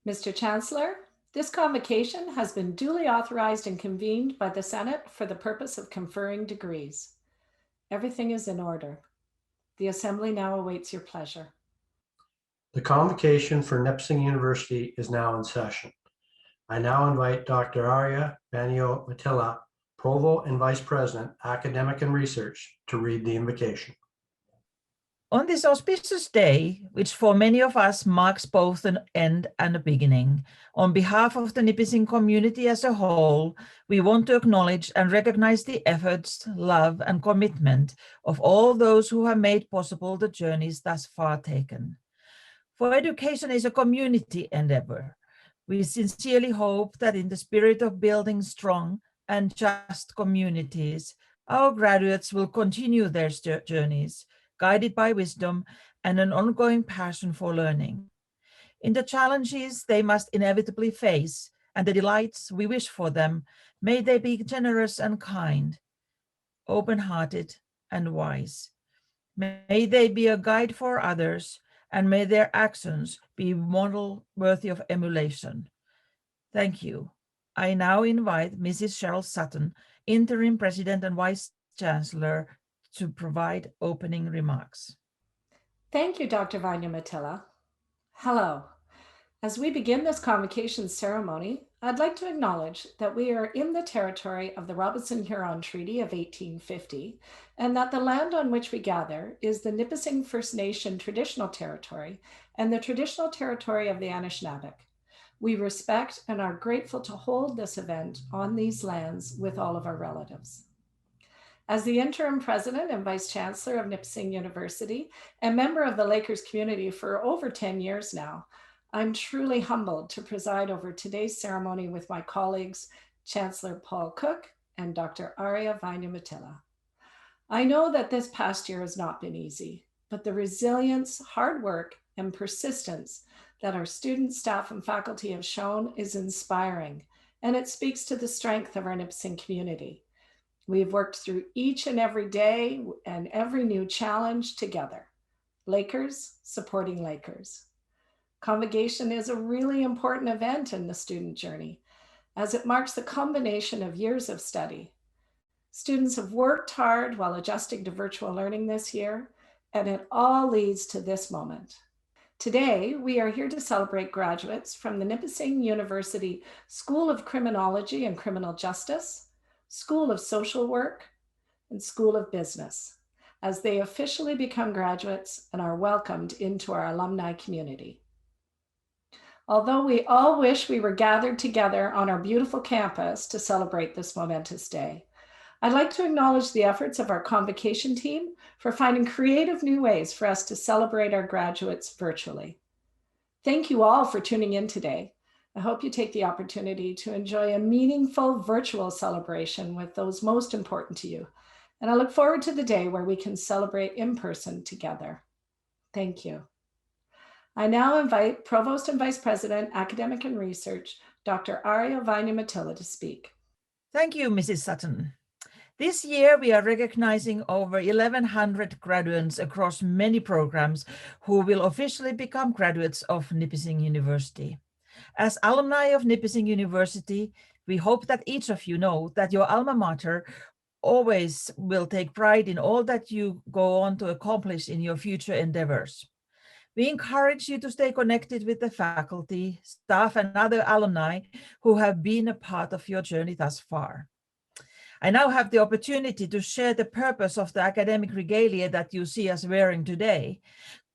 Mr. Chancellor, this convocation has been duly authorized and convened by the Senate for the purpose of conferring degrees. Everything is in order. The Assembly now awaits your pleasure. The convocation for Nipissing University is now in session. I now invite Dr. Arja Vainio-Mattila, Provost and Vice President, Academic and Research, to read the invocation. On this auspicious day, which for many of us marks both an end and a beginning, on behalf of the Nipissing community as a whole, we want to acknowledge and recognize the efforts, love, and commitment of all those who have made possible the journeys thus far taken. For education is a community endeavor. We sincerely hope that in the spirit of building strong and just communities, our graduates will continue their journeys, guided by wisdom and an ongoing passion for learning. In the challenges they must inevitably face and the delights we wish for them, may they be generous and kind, open-hearted and wise. May they be a guide for others, and may their actions be a model worthy of emulation. Thank you. I now invite Mrs. Cheryl Sutton, Interim President and Vice-Chancellor, to provide opening remarks. Thank you, Dr. Vainio-Mattila. Hello. As we begin this convocation ceremony, I'd like to acknowledge that we are in the territory of the Robinson-Huron Treaty of 1850, and that the land on which we gather is the Nipissing First Nation traditional territory and the traditional territory of the Anishinaabe. We respect and are grateful to hold this event on these lands with all of our relatives. As the interim president and vice chancellor of Nipissing University and member of the Lakers community for over 10 years now, I'm truly humbled to preside over today's ceremony with my colleagues, Chancellor Paul Cook and Dr. Arja Vainio-Mattila. I know that this past year has not been easy, but the resilience, hard work, and persistence that our students, staff, and faculty have shown is inspiring, and it speaks to the strength of our Nipissing community. We've worked through each and every day and every new challenge together. Lakers supporting Lakers. Convocation is a really important event in the student journey, as it marks the combination of years of study. Students have worked hard while adjusting to virtual learning this year, and it all leads to this moment. Today, we are here to celebrate graduates from the Nipissing University School of Criminology and Criminal Justice, School of Social Work, and School of Business, as they officially become graduates and are welcomed into our alumni community. Although we all wish we were gathered together on our beautiful campus to celebrate this momentous day, I'd like to acknowledge the efforts of our convocation team for finding creative new ways for us to celebrate our graduates virtually. Thank you all for tuning in today. I hope you take the opportunity to enjoy a meaningful virtual celebration with those most important to you. And I look forward to the day where we can celebrate in person together. Thank you. I now invite Provost and Vice President, Academic and Research, Dr. Arja Vainio-Mattila to speak. Thank you, Mrs. Sutton. This year, we are recognizing over 1,100 graduates across many programs who will officially become graduates of Nipissing University. As alumni of Nipissing University, we hope that each of you know that your alma mater always will take pride in all that you go on to accomplish in your future endeavors. We encourage you to stay connected with the faculty, staff, and other alumni who have been a part of your journey thus far. I now have the opportunity to share the purpose of the academic regalia that you see us wearing today.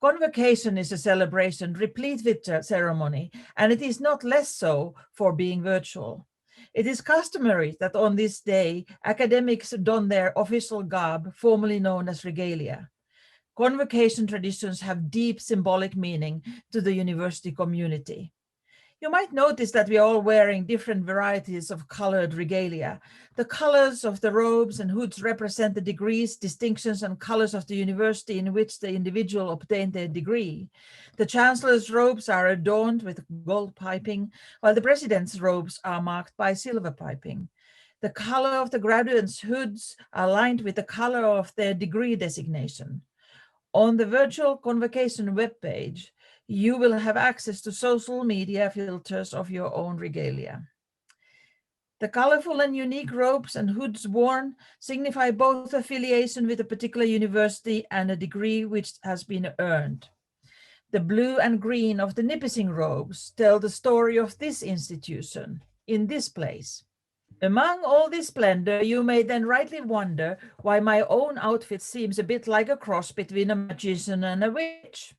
Convocation is a celebration replete with ceremony, and it is not less so for being virtual. It is customary that on this day, academics don their official garb, formerly known as regalia. Convocation traditions have deep symbolic meaning to the university community. You might notice that we are all wearing different varieties of colored regalia. The colors of the robes and hoods represent the degrees, distinctions, and colors of the university in which the individual obtained their degree. The chancellor's robes are adorned with gold piping, while the president's robes are marked by silver piping. The color of the graduates' hoods are aligned with the color of their degree designation. On the virtual convocation webpage, You will have access to social media filters of your own regalia. The colorful and unique robes and hoods worn signify both affiliation with a particular university and a degree which has been earned. The blue and green of the Nipissing robes tell the story of this institution in this place. Among all this splendor, you may then rightly wonder why my own outfit seems a bit like a cross between a magician and a witch.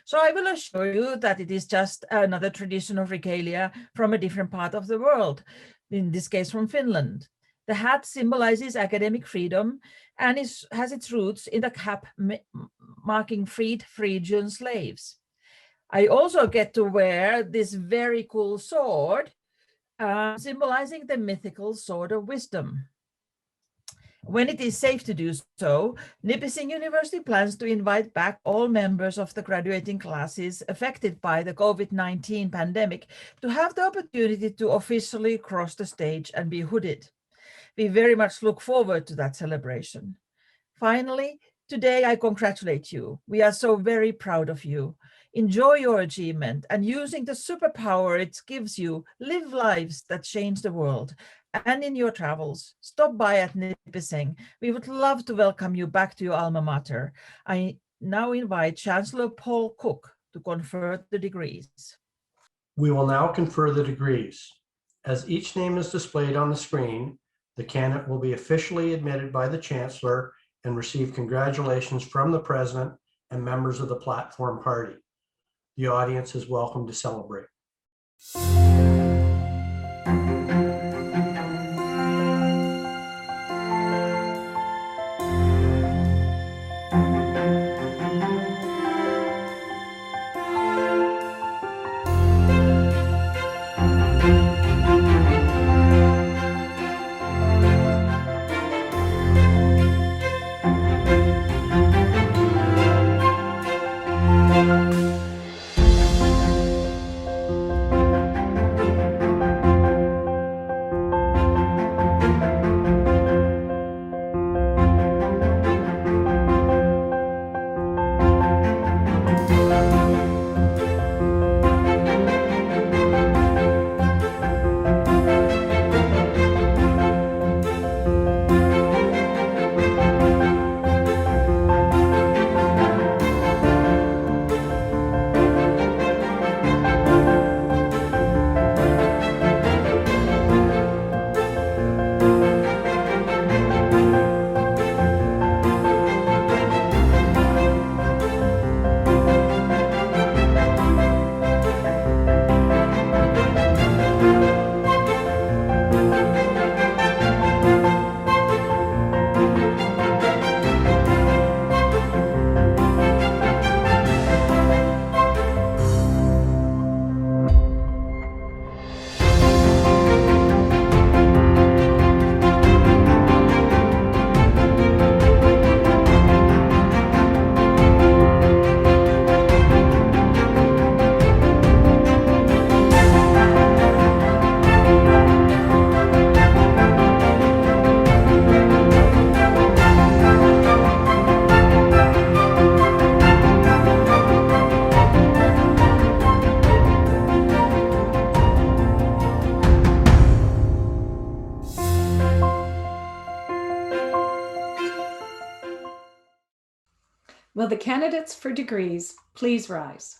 So I will assure you that it is just another tradition of regalia from a different part of the world, in this case from Finland. The hat symbolizes academic freedom and has its roots in the cap marking freed Phrygian slaves. I also get to wear this very cool sword, symbolizing the mythical sword of wisdom. When it is safe to do so, Nipissing University plans to invite back all members of the graduating classes affected by the COVID-19 pandemic to have the opportunity to officially cross the stage and be hooded. We very much look forward to that celebration. Finally, today I congratulate you. We are so very proud of you. Enjoy your achievement and using the superpower it gives you, live lives that change the world. And in your travels, stop by at Nipissing. We would love to welcome you back to your alma mater. I now invite Chancellor Paul Cook to confer the degrees. We will now confer the degrees. As each name is displayed on the screen, the candidate will be officially admitted by the Chancellor and receive congratulations from the President and members of the platform party. The audience is welcome to celebrate. Will the candidates for degrees please rise?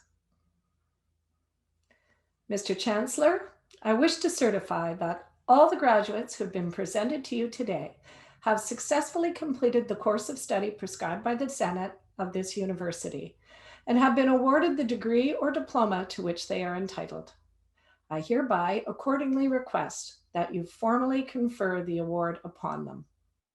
Mr. Chancellor, I wish to certify that all the graduates who have been presented to you today have successfully completed the course of study prescribed by the Senate of this university and have been awarded the degree or diploma to which they are entitled. I hereby accordingly request that you formally confer the award upon them.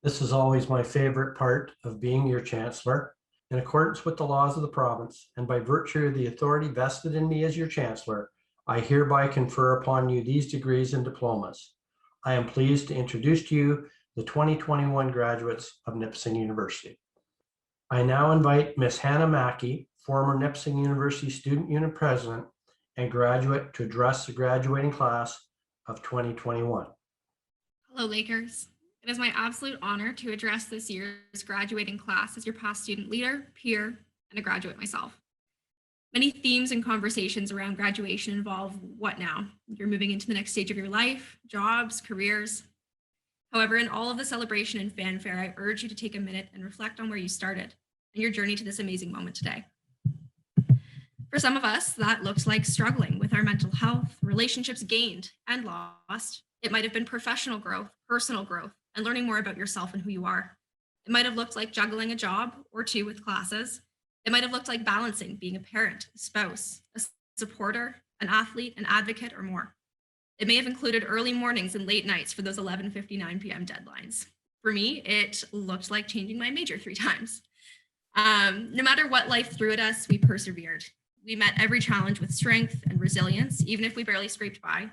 This is always my favorite part of being your Chancellor. In accordance with the laws of the province and by virtue of the authority vested in me as your Chancellor, I hereby confer upon you these degrees and diplomas. I am pleased to introduce to you the 2021 graduates of Nipissing University. I now invite Ms. Hannah Mackie, former Nipissing University Student Unit President and graduate, to address the graduating class of 2021. Hello, Lakers. It is my absolute honor to address this year's graduating class as your past student leader, peer, and a graduate myself. Many themes and conversations around graduation involve what now? You're moving into the next stage of your life, jobs, careers. However, in all of the celebration and fanfare, I urge you to take a minute and reflect on where you started and your journey to this amazing moment today. For some of us, that looks like struggling with our mental health, relationships gained and lost. It might have been professional growth, personal growth, and learning more about yourself and who you are. It might have looked like juggling a job or two with classes. It might have looked like balancing being a parent, a spouse, a supporter, an athlete, an advocate, or more. It may have included early mornings and late nights for those 11:59 p.m. deadlines. For me, it looked like changing my major 3 times. No matter what life threw at us, we persevered. We met every challenge with strength and resilience, even if we barely scraped by.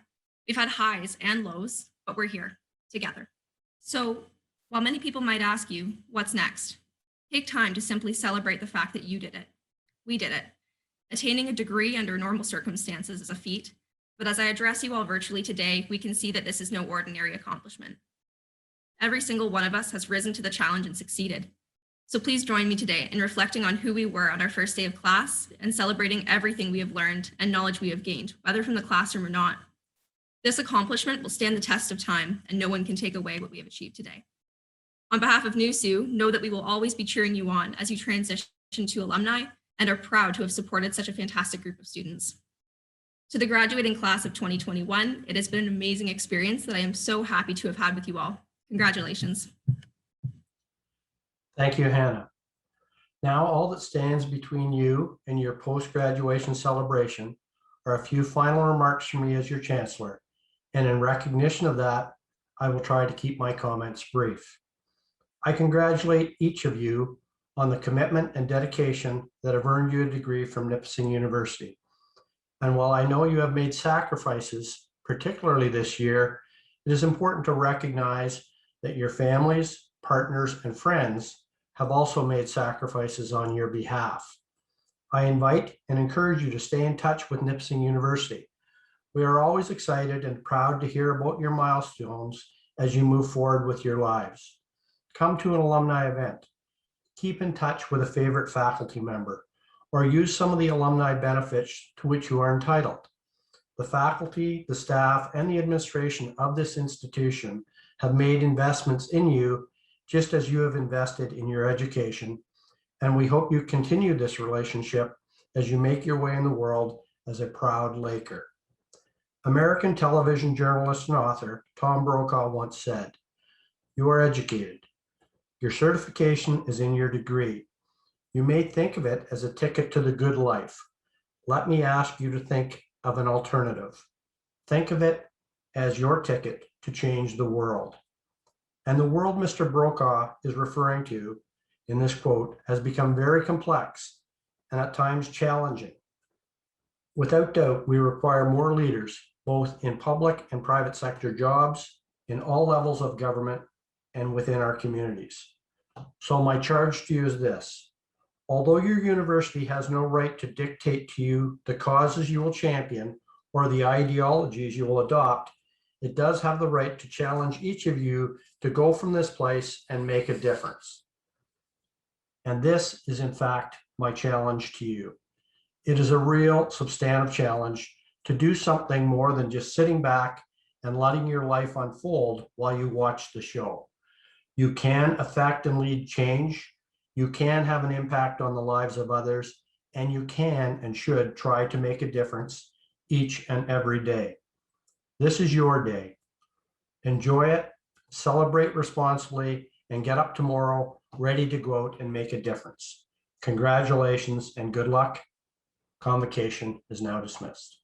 We've had highs and lows, but we're here together. So while many people might ask you, what's next? Take time to simply celebrate the fact that you did it. We did it. Attaining a degree under normal circumstances is a feat, but as I address you all virtually today, we can see that this is no ordinary accomplishment. Every single one of us has risen to the challenge and succeeded. So please join me today in reflecting on who we were on our first day of class and celebrating everything we have learned and knowledge we have gained, whether from the classroom or not. This accomplishment will stand the test of time, and no one can take away what we have achieved today. On behalf of NUSU, know that we will always be cheering you on as you transition to alumni and are proud to have supported such a fantastic group of students. To the graduating class of 2021, it has been an amazing experience that I am so happy to have had with you all. Congratulations. Thank you, Hannah. Now, all that stands between you and your post-graduation celebration are a few final remarks from me as your Chancellor, and in recognition of that, I will try to keep my comments brief. I congratulate each of you on the commitment and dedication that have earned you a degree from Nipissing University. And while I know you have made sacrifices, particularly this year, it is important to recognize that your families, partners, and friends have also made sacrifices on your behalf. I invite and encourage you to stay in touch with Nipissing University. We are always excited and proud to hear about your milestones as you move forward with your lives. Come to an alumni event, keep in touch with a favorite faculty member, or use some of the alumni benefits to which you are entitled. The faculty, the staff, and the administration of this institution have made investments in you just as you have invested in your education, and we hope you continue this relationship as you make your way in the world as a proud Laker. American television journalist and author Tom Brokaw once said, "You are educated. Your certification is in your degree. You may think of it as a ticket to the good life. Let me ask you to think of an alternative. Think of it as your ticket to change the world." And the world Mr. Brokaw is referring to in this quote has become very complex and at times challenging. Without doubt, we require more leaders, both in public and private sector jobs, in all levels of government, and within our communities. So my charge to you is this: although your university has no right to dictate to you the causes you will champion or the ideologies you will adopt, it does have the right to challenge each of you to go from this place and make a difference. And this is, in fact, my challenge to you. It is a real substantive challenge to do something more than just sitting back and letting your life unfold while you watch the show. You can affect and lead change. You can have an impact on the lives of others, and you can and should try to make a difference each and every day. This is your day. Enjoy it, celebrate responsibly, and get up tomorrow ready to go out and make a difference. Congratulations and good luck. Convocation is now dismissed.